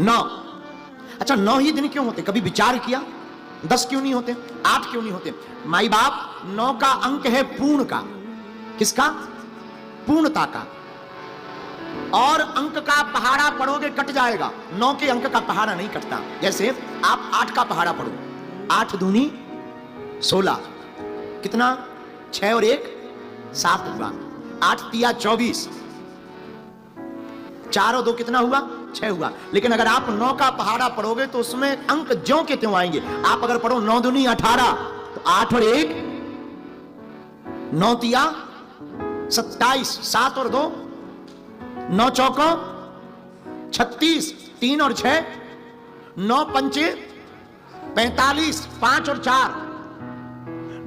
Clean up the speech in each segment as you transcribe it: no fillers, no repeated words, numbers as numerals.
9। अच्छा 9 ही दिन क्यों होते? कभी विचार किया 10 क्यों नहीं होते, 8 क्यों नहीं होते? माई बाप 9 का अंक है पूर्ण का। किसका? पूर्णता का। और अंक का पहाड़ा पढ़ोगे कट जाएगा, 9 के अंक का पहाड़ा नहीं कटता। जैसे आप 8 का पहाड़ा पढ़ो, 8 दूनी 16, कितना? 6 और 1 7 हुआ, 8 तिया 24, 4 और 2 कितना हुआ? 6 हुआ। लेकिन अगर आप 9 का पहाड़ा पढ़ोगे तो उसमें अंक ज्यों के त्यों आएंगे। आप अगर पढ़ो 9 दूनी 18, तो 8 और 1 9 तिया 27, 7 और 2 9 चौको 36, 3 और 6 9 पंचे 45, 5 और 4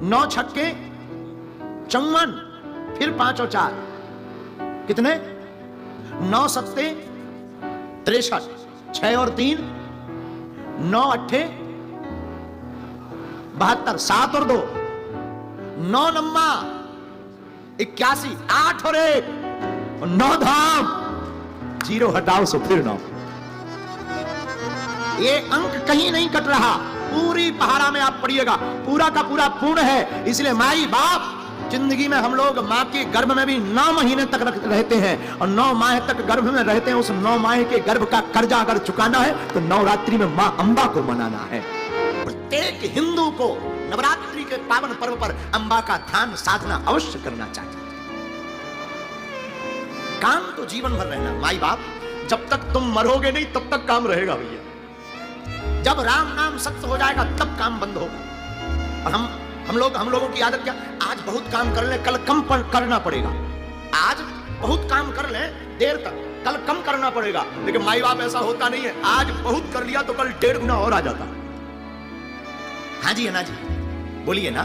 9 छक्के 54, फिर 5 और 4 कितने? 9 सत्ते 63, 6 और 3 9 अट्ठे 72, 7 और 2 9 नम्मा 81, 8 और 1 9 धाम, 0 हटाओ सो फिर 9। ये अंक कहीं नहीं कट रहा, पूरी पहाड़ा में आप पढ़िएगा, पूरा का पूरा पूर्ण है। इसलिए माई बाप जिंदगी में हम लोग मां के गर्भ में भी 9 महीने तक रहते हैं, और 9 माह तक गर्भ में रहते हैं। उस 9 माह के गर्भ का कर्जा अगर चुकाना है तो नवरात्रि में मां अंबा को मनाना है। प्रत्येक हिंदू को नवरात्रि के पावन पर्व पर अंबा का ध्यान साधना अवश्य करना चाहिए। काम तो जीवन भर रहना माई बाप, जब तक तुम मरोगे नहीं तब तक काम रहेगा भैया। जब राम नाम सत्य हो जाएगा तब काम बंद होगा। और हम लोगों की आदत क्या? आज बहुत काम कर ले, कल कम करना पड़ेगा। आज बहुत काम कर ले देर तक, कल कम करना पड़ेगा। लेकिन माई बाप ऐसा होता नहीं है, आज बहुत कर लिया तो कल 1.5 गुना और आ जाता। हाँ जी है ना जी, बोलिए ना,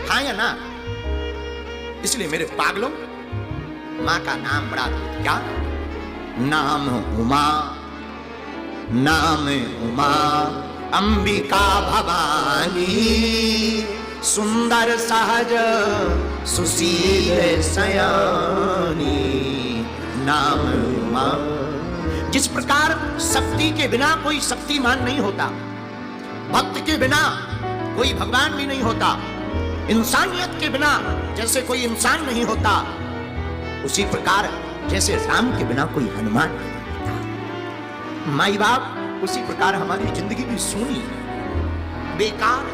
हाँ या ना। इसलिए मेरे पागलों, मां का नाम बड़ा क्या? नाम उमा, नाम उमा अंबिका भवानी, सुंदर सहज सुशील सयानी, नाम उमा। जिस प्रकार शक्ति के बिना कोई शक्तिमान नहीं होता, भक्त के बिना कोई भगवान भी नहीं होता, इंसानियत के बिना जैसे कोई इंसान नहीं होता, उसी प्रकार जैसे राम के बिना कोई हनुमान नहीं होता। माई बाप उसी प्रकार हमारी जिंदगी भी सूनी बेकार।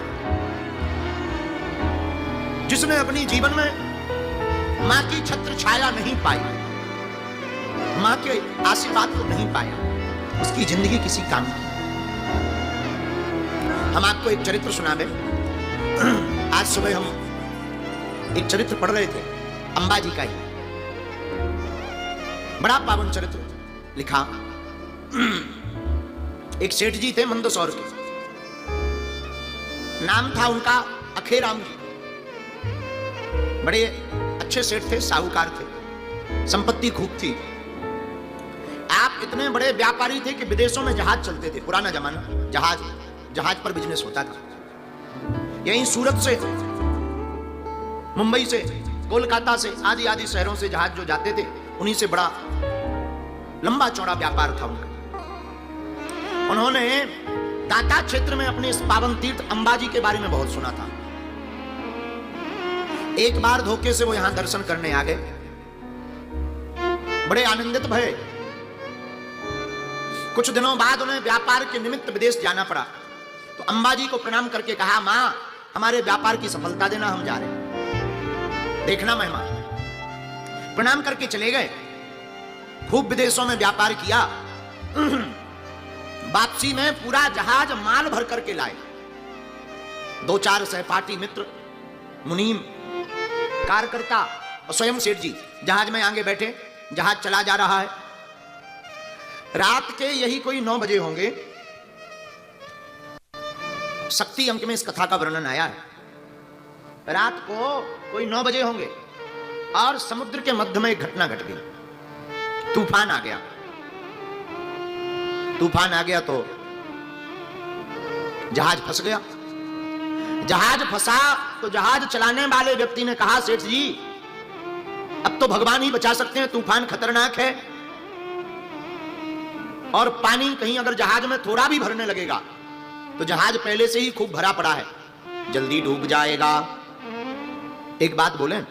जिसने अपनी जीवन में मां की छत्र छाया नहीं पाई, मां के आशीर्वाद को नहीं पाया, उसकी जिंदगी किसी काम की। हम आपको एक चरित्र सुनावे। आज सुबह हम एक चरित्र पढ़ रहे थे अंबाजी का ही, बड़ा पावन चरित्र लिखा। एक सेठ जी थे मंदसौर के, नाम था उनका अखेराम जी। बड़े अच्छे सेठ थे, साहूकार थे, संपत्ति खूब थी। आप इतने बड़े व्यापारी थे कि विदेशों में जहाज चलते थे। पुराना जमाना, जहाज पर बिजनेस होता था। यहीं सूरत से, मुंबई से, कोलकाता से, आदि आदि शहरों से जहाज जो जाते थे, उन्हीं से बड़ा लंबा चौड़ा व्यापार था उनका। उन्होंने दाता क्षेत्र में अपने इस पावन तीर्थ अंबाजी के बारे में बहुत सुना था। एक बार धोखे से वो यहां दर्शन करने आ गए, बड़े आनंदित भये। कुछ दिनों बाद उन्हें व्यापार के निमित्त विदेश जाना पड़ा, तो अंबाजी को प्रणाम करके कहा, मां हमारे व्यापार की सफलता देना, हम जा रहे हैं, देखना महिमा। प्रणाम करके चले गए, खूब विदेशों में व्यापार किया। वापसी में पूरा जहाज माल भर करके लाए। 2-4 सहपाठी मित्र, मुनीम, कार्यकर्ता और स्वयं सेठ जी जहाज में आगे बैठे। जहाज चला जा रहा है। रात के यही कोई 9 बजे होंगे। शक्ति अंक में इस कथा का वर्णन आया है। रात को कोई 9 बजे होंगे और समुद्र के मध्य में एक घटना घट गई। तूफान आ गया। तूफान आ गया तो जहाज फंस गया। जहाज फंसा तो जहाज चलाने वाले व्यक्ति ने कहा, सेठ जी अब तो भगवान ही बचा सकते हैं, तूफान खतरनाक है। और पानी कहीं अगर जहाज में थोड़ा भी भरने लगेगा तो जहाज पहले से ही खूब भरा पड़ा है, जल्दी डूब जाएगा। एक बात बोलें,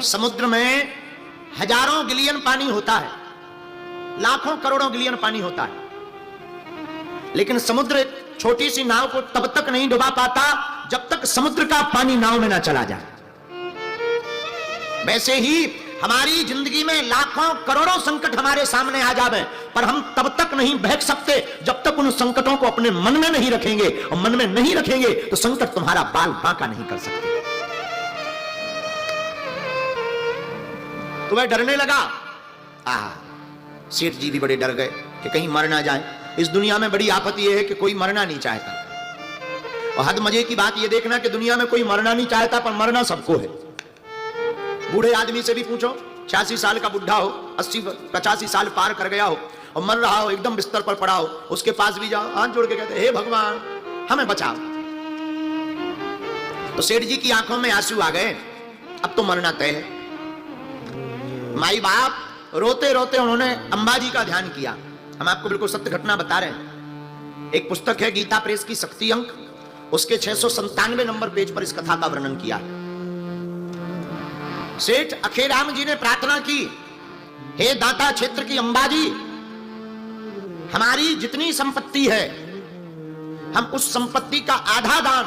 समुद्र में हजारों गिलियन पानी होता है, लाखों करोड़ों गिलियन पानी होता है, लेकिन समुद्र एक छोटी सी नाव को तब तक नहीं डुबा पाता जब तक समुद्र का पानी नाव में ना चला जाए। वैसे ही हमारी जिंदगी में लाखों करोड़ों संकट हमारे सामने आ जावे, पर हम तब तक नहीं बहक सकते जब तक उन संकटों को अपने मन में नहीं रखेंगे, और मन में नहीं रखेंगे तो संकट तुम्हारा बाल बांका नहीं कर सकते। तुम्हें डरने लगा, सेठ जी भी बड़े डर गए कि कहीं मर ना जाए। इस दुनिया में बड़ी आपत्ति यह है कि कोई मरना नहीं चाहता, और हद मजे की बात यह देखना कि दुनिया में कोई मरना नहीं चाहता, पर मरना सबको है। बूढ़े आदमी से भी पूछो, 86 साल का बुढ़ा हो, 80-85 साल पार कर गया हो और मर रहा हो, एकदम बिस्तर पर पड़ा हो, उसके पास भी जाओ, हाथ जोड़ के कहते हे भगवान हमें बचाओ। तो सेठ जी की आंखों में आंसू आ गए, अब तो मरना तय है। माई बाप रोते रोते उन्होंने अंबाजी का ध्यान किया। हम आपको बिल्कुल सत्य घटना बता रहे हैं। एक पुस्तक है गीता प्रेस की शक्ति अंक, उसके 697 नंबर पेज पर इस कथा का वर्णन किया। सेठ अखेराम जी ने प्रार्थना की, हे दाता क्षेत्र की अंबाजी, हमारी जितनी संपत्ति है हम उस संपत्ति का आधा दान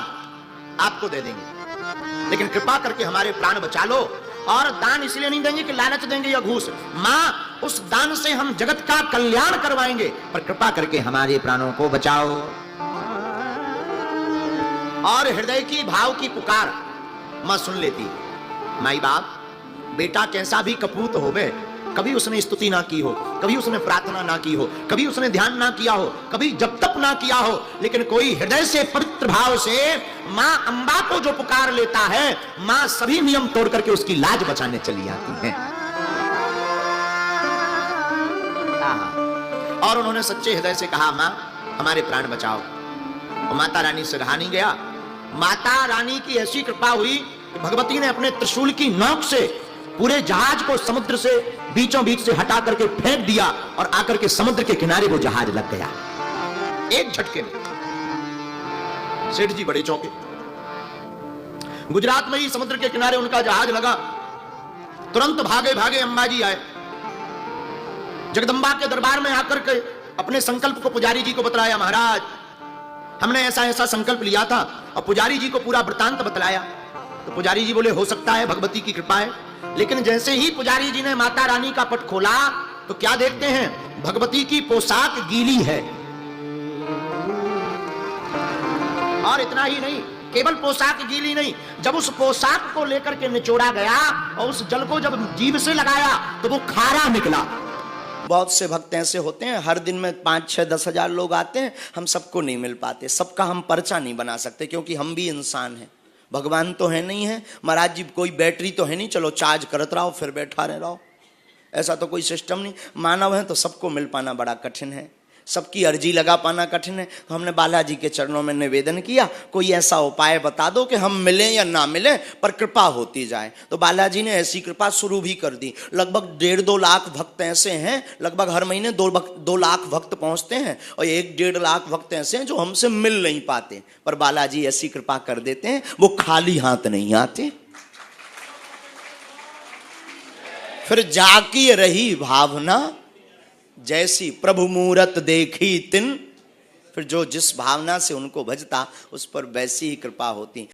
आपको दे देंगे, लेकिन कृपा करके हमारे प्राण बचा लो। और दान इसलिए नहीं देंगे कि लालच देंगे या घूस, मां उस दान से हम जगत का कल्याण करवाएंगे, पर कृपा करके हमारे प्राणों को बचाओ। और हृदय की भाव की पुकार मां सुन लेती। माई बाप बेटा कैसा भी कपूत हो गए, कभी उसने स्तुति ना की हो, कभी उसने प्रार्थना ना की हो, कभी उसने ध्यान ना किया हो, कभी जप तप ना किया हो, लेकिन कोई हृदय से पवित्र भाव से मां अम्बा को जो पुकार लेता है, मां सभी नियम तोड़ करके उसकी लाज बचाने चली आती है। और उन्होंने सच्चे हृदय से कहा, मां हमारे प्राण बचाओ। और माता रानी से रहा नहीं गया। माता रानी की ऐसी कृपा हुई कि भगवती ने अपने त्रिशूल की नोक से पूरे जहाज को समुद्र से बीचों बीच से हटा करके फेंक दिया, और आकर के समुद्र के किनारे वो जहाज लग गया एक झटके में। सेठ जी बड़े चौंके। गुजरात में ही समुद्र के किनारे उनका जहाज लगा। तुरंत भागे भागे अंबाजी आए, जगदंबा के दरबार में आकर के अपने संकल्प को पुजारी जी को बतलाया। महाराज हमने ऐसा ऐसा संकल्प लिया था, और पुजारी जी को पूरा वृतांत बतलाया। तो पुजारी जी बोले हो सकता है भगवती की कृपा है। लेकिन जैसे ही पुजारी जी ने माता रानी का पट खोला तो क्या देखते हैं, भगवती की पोशाक गीली है। और इतना ही नहीं, केवल पोशाक गीली नहीं, जब उस पोशाक को लेकर के निचोड़ा गया और उस जल को जब जीभ से लगाया तो वो खारा निकला। बहुत से भक्त ऐसे होते हैं, हर दिन में 5-6-10 हजार लोग आते हैं, हम सबको नहीं मिल पाते, सबका हम पर्चा नहीं बना सकते, क्योंकि हम भी इंसान हैं। भगवान तो है नहीं है, महाराज जी कोई बैटरी तो है नहीं, चलो चार्ज करत रहो फिर बैठा रहो, ऐसा तो कोई सिस्टम नहीं। मानव है तो सबको मिल पाना बड़ा कठिन है, सबकी अर्जी लगा पाना कठिन है। तो हमने बालाजी के चरणों में निवेदन किया, कोई ऐसा उपाय बता दो कि हम मिलें या ना मिलें पर कृपा होती जाए। तो बालाजी ने ऐसी कृपा शुरू भी कर दी। लगभग 1.5-2 लाख भक्त ऐसे हैं, लगभग हर महीने 2 लाख भक्त पहुंचते हैं, और 1-1.5 लाख भक्त ऐसे हैं जो हमसे मिल नहीं पाते, पर बालाजी ऐसी कृपा कर देते हैं, वो खाली हाथ नहीं आते। फिर जाकी रही भावना, जैसी प्रभु मूरत देखी तिन, फिर जो जिस भावना से उनको भजता उस पर वैसी ही कृपा होती।